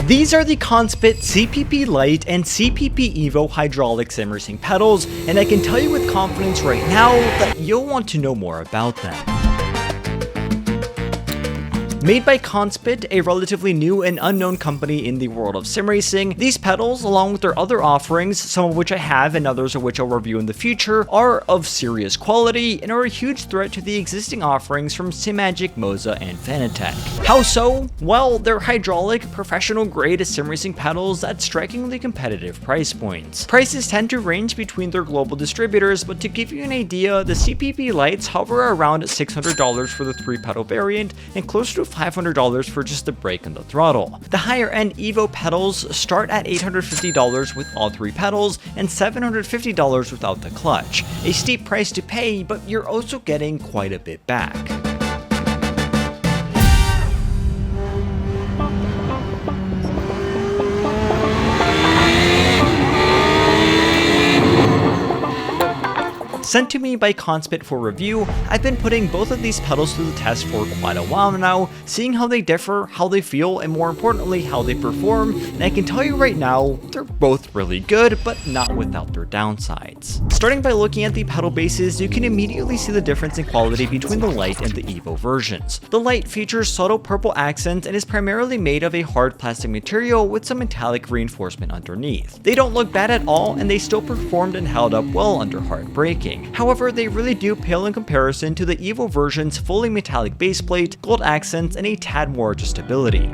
These are the Conspit CPP Lite and CPP Evo hydraulic sim racing pedals, and I can tell you with confidence right now that you'll want to know more about them. Made by Conspit, a relatively new and unknown company in the world of sim racing, these pedals, along with their other offerings, some of which I have and others of which I'll review in the future, are of serious quality and are a huge threat to the existing offerings from Simagic, MOZA, and Fanatec. How so? Well, they're hydraulic, professional-grade sim racing pedals at strikingly competitive price points. Prices tend to range between their global distributors, but to give you an idea, the CPP Lites hover around $600 for the 3-pedal variant and closer to $500 for just the brake and the throttle. The higher end Evo pedals start at $850 with all 3 pedals and $750 without the clutch. A steep price to pay, but you're also getting quite a bit back. Sent to me by Conspit for review, I've been putting both of these pedals through the test for quite a while now, seeing how they differ, how they feel, and more importantly, how they perform, and I can tell you right now, they're both really good, but not without their downsides. Starting by looking at the pedal bases, you can immediately see the difference in quality between the Lite and the Evo versions. The Lite features subtle purple accents and is primarily made of a hard plastic material with some metallic reinforcement underneath. They don't look bad at all, and they still performed and held up well under hard braking. However, they really do pale in comparison to the Evo version's fully metallic baseplate, gold accents, and a tad more adjustability.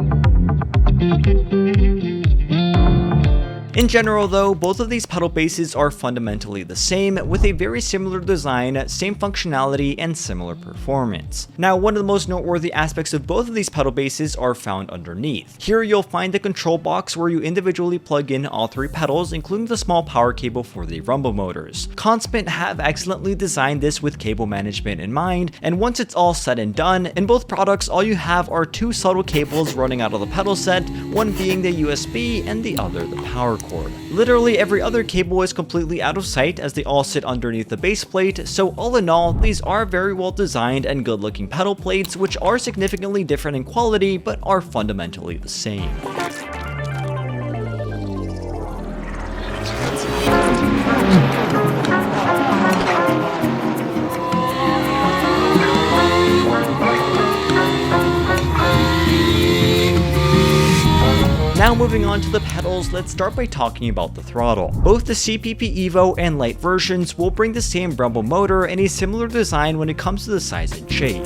In general though, both of these pedal bases are fundamentally the same, with a very similar design, same functionality, and similar performance. Now, one of the most noteworthy aspects of both of these pedal bases are found underneath. Here you'll find the control box where you individually plug in all 3 pedals, including the small power cable for the rumble motors. Conspit have excellently designed this with cable management in mind, and once it's all said and done, in both products all you have are 2 subtle cables running out of the pedal set, one being the USB and the other the power cord. Literally every other cable is completely out of sight as they all sit underneath the base plate, so all in all, these are very well designed and good looking pedal plates which are significantly different in quality but are fundamentally the same. Now moving on to the pedals, let's start by talking about the throttle. Both the CPP Evo and Lite versions will bring the same rumble motor and a similar design when it comes to the size and shape.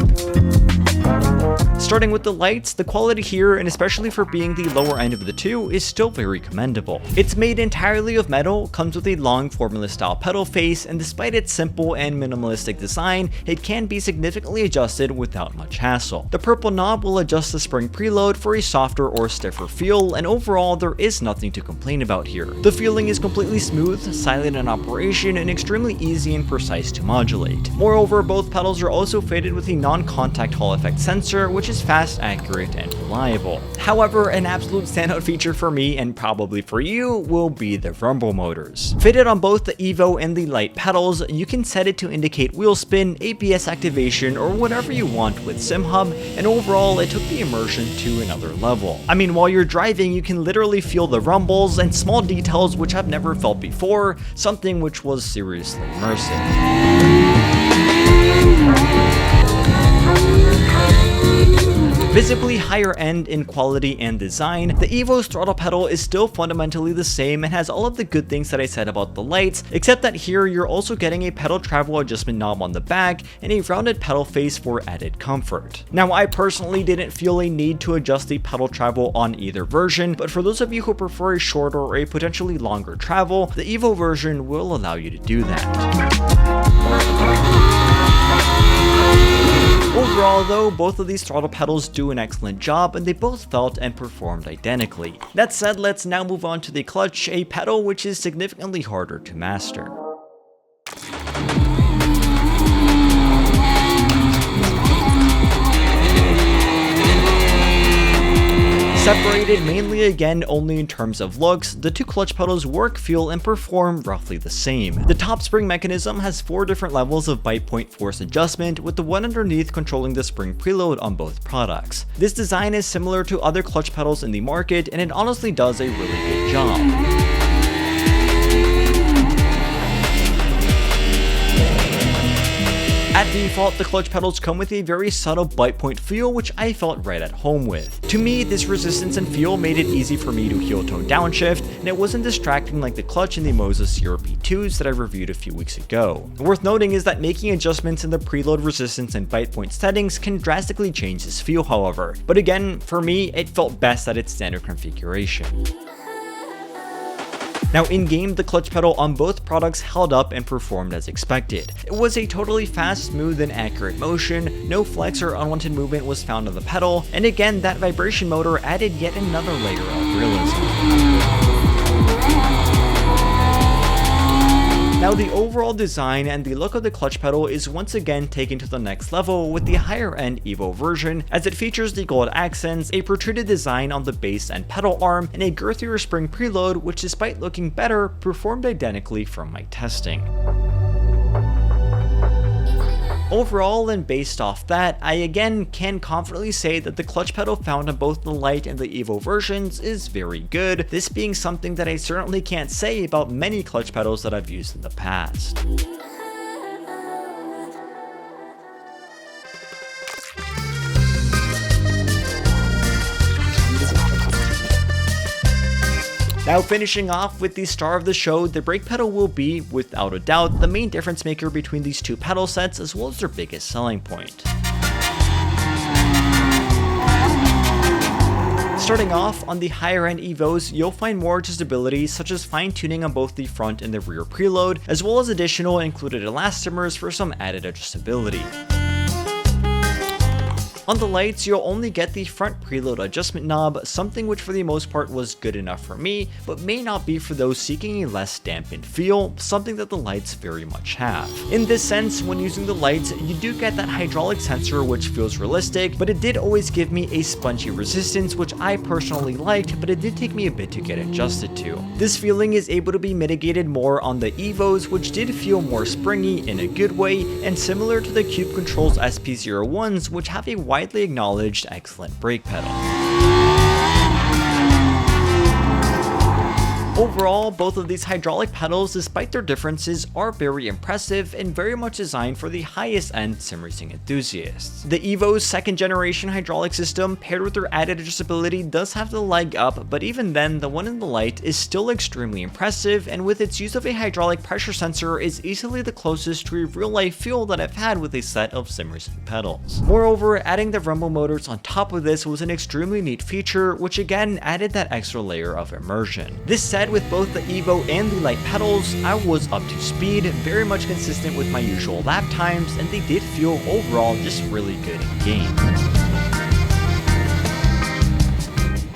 Starting with the Lites, the quality here, and especially for being the lower end of the two, is still very commendable. It's made entirely of metal, comes with a long formula style pedal face, and despite its simple and minimalistic design, it can be significantly adjusted without much hassle. The purple knob will adjust the spring preload for a softer or stiffer feel, and overall there is nothing to complain about here. The feeling is completely smooth, silent in operation, and extremely easy and precise to modulate. Moreover, both pedals are also fitted with a non-contact Hall effect sensor, which is fast, accurate, and reliable. However, an absolute standout feature for me, and probably for you, will be the rumble motors. Fitted on both the Evo and the Lite pedals, you can set it to indicate wheel spin, ABS activation, or whatever you want with SimHub, and overall it took the immersion to another level. I mean, while you're driving, you can literally feel the rumbles and small details which I've never felt before, something which was seriously immersive. Visibly higher end in quality and design, the Evo's throttle pedal is still fundamentally the same and has all of the good things that I said about the Lites, except that here you're also getting a pedal travel adjustment knob on the back and a rounded pedal face for added comfort. Now, I personally didn't feel a need to adjust the pedal travel on either version, but for those of you who prefer a shorter or a potentially longer travel, the Evo version will allow you to do that. Overall though, both of these throttle pedals do an excellent job and they both felt and performed identically. That said, let's now move on to the clutch, a pedal which is significantly harder to master. Separated mainly again only in terms of looks, the two clutch pedals work, feel, and perform roughly the same. The top spring mechanism has 4 different levels of bite point force adjustment, with the one underneath controlling the spring preload on both products. This design is similar to other clutch pedals in the market, and it honestly does a really good job. At default, the clutch pedals come with a very subtle bite point feel, which I felt right at home with. To me, this resistance and feel made it easy for me to heel toe downshift, and it wasn't distracting like the clutch in the MOZA CRP2s that I reviewed a few weeks ago. Worth noting is that making adjustments in the preload resistance and bite point settings can drastically change this feel, however. But again, for me, it felt best at its standard configuration. Now in-game, the clutch pedal on both products held up and performed as expected. It was a totally fast, smooth, and accurate motion, no flex or unwanted movement was found on the pedal, and again, that vibration motor added yet another layer of realism. Now the overall design and the look of the clutch pedal is once again taken to the next level with the higher end Evo version, as it features the gold accents, a protruded design on the base and pedal arm, and a girthier spring preload, which despite looking better, performed identically from my testing. Overall, and based off that, I again can confidently say that the clutch pedal found on both the Lite and the Evo versions is very good, this being something that I certainly can't say about many clutch pedals that I've used in the past. Now finishing off with the star of the show, the brake pedal will be, without a doubt, the main difference maker between these two pedal sets as well as their biggest selling point. Starting off, on the higher end Evos, you'll find more adjustability such as fine tuning on both the front and the rear preload, as well as additional included elastomers for some added adjustability. On the Lights, you'll only get the front preload adjustment knob, something which for the most part was good enough for me, but may not be for those seeking a less dampened feel, something that the Lights very much have. In this sense, when using the Lights, you do get that hydraulic sensor which feels realistic, but it did always give me a spongy resistance which I personally liked, but it did take me a bit to get adjusted to. This feeling is able to be mitigated more on the Evos, which did feel more springy in a good way, and similar to the Cube Controls SP01s, which have a widely acknowledged excellent brake pedal. Overall, both of these hydraulic pedals, despite their differences, are very impressive and very much designed for the highest end sim racing enthusiasts. The Evo's second generation hydraulic system, paired with their added adjustability, does have the leg up, but even then, the one in the Lite is still extremely impressive, and with its use of a hydraulic pressure sensor is easily the closest to a real life feel that I've had with a set of sim racing pedals. Moreover, adding the rumble motors on top of this was an extremely neat feature, which again added that extra layer of immersion. This said, with both the Evo and the Lite pedals, I was up to speed, very much consistent with my usual lap times, and they did feel overall just really good in game.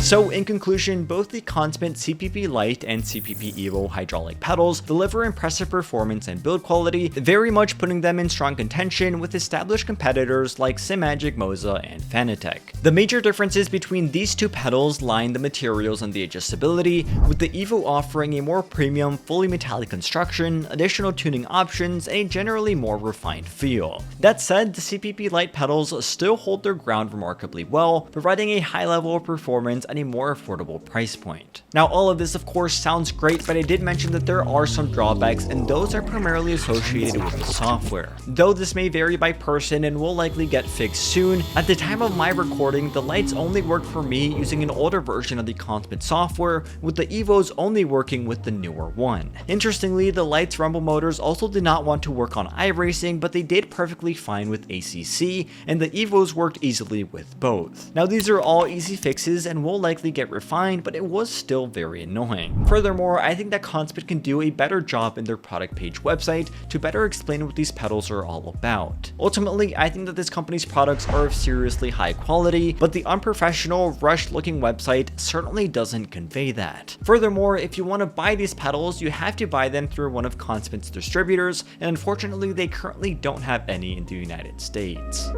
So in conclusion, both the Conspit CPP Lite and CPP Evo hydraulic pedals deliver impressive performance and build quality, very much putting them in strong contention with established competitors like Simagic, MOZA, and Fanatec. The major differences between these two pedals lie in the materials and the adjustability, with the Evo offering a more premium, fully metallic construction, additional tuning options, and a generally more refined feel. That said, the CPP Lite pedals still hold their ground remarkably well, providing a high level of performance at a more affordable price point. Now, all of this of course sounds great, but I did mention that there are some drawbacks, and those are primarily associated with the software. Though this may vary by person and will likely get fixed soon, at the time of my recording, the Lights only worked for me using an older version of the Conspit software, with the Evos only working with the newer one. Interestingly, the Lights rumble motors also did not want to work on iRacing, but they did perfectly fine with ACC, and the Evos worked easily with both. Now, these are all easy fixes and will likely get refined, but it was still very annoying. Furthermore, I think that Conspit can do a better job in their product page website to better explain what these pedals are all about. Ultimately, I think that this company's products are of seriously high quality, but the unprofessional, rushed looking website certainly doesn't convey that. Furthermore, if you want to buy these pedals, you have to buy them through one of Conspit's distributors, and unfortunately they currently don't have any in the United States.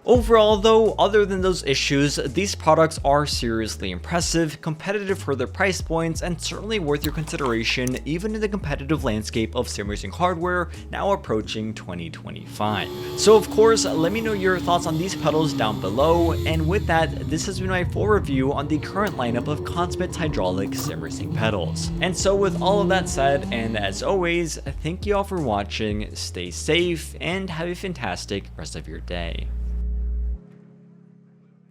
Overall though, other than those issues, these products are seriously impressive, competitive for their price points, and certainly worth your consideration even in the competitive landscape of sim racing hardware now approaching 2025. So of course, let me know your thoughts on these pedals down below, and with that, this has been my full review on the current lineup of Conspit hydraulic sim racing pedals. And so with all of that said, and as always, thank you all for watching, stay safe, and have a fantastic rest of your day.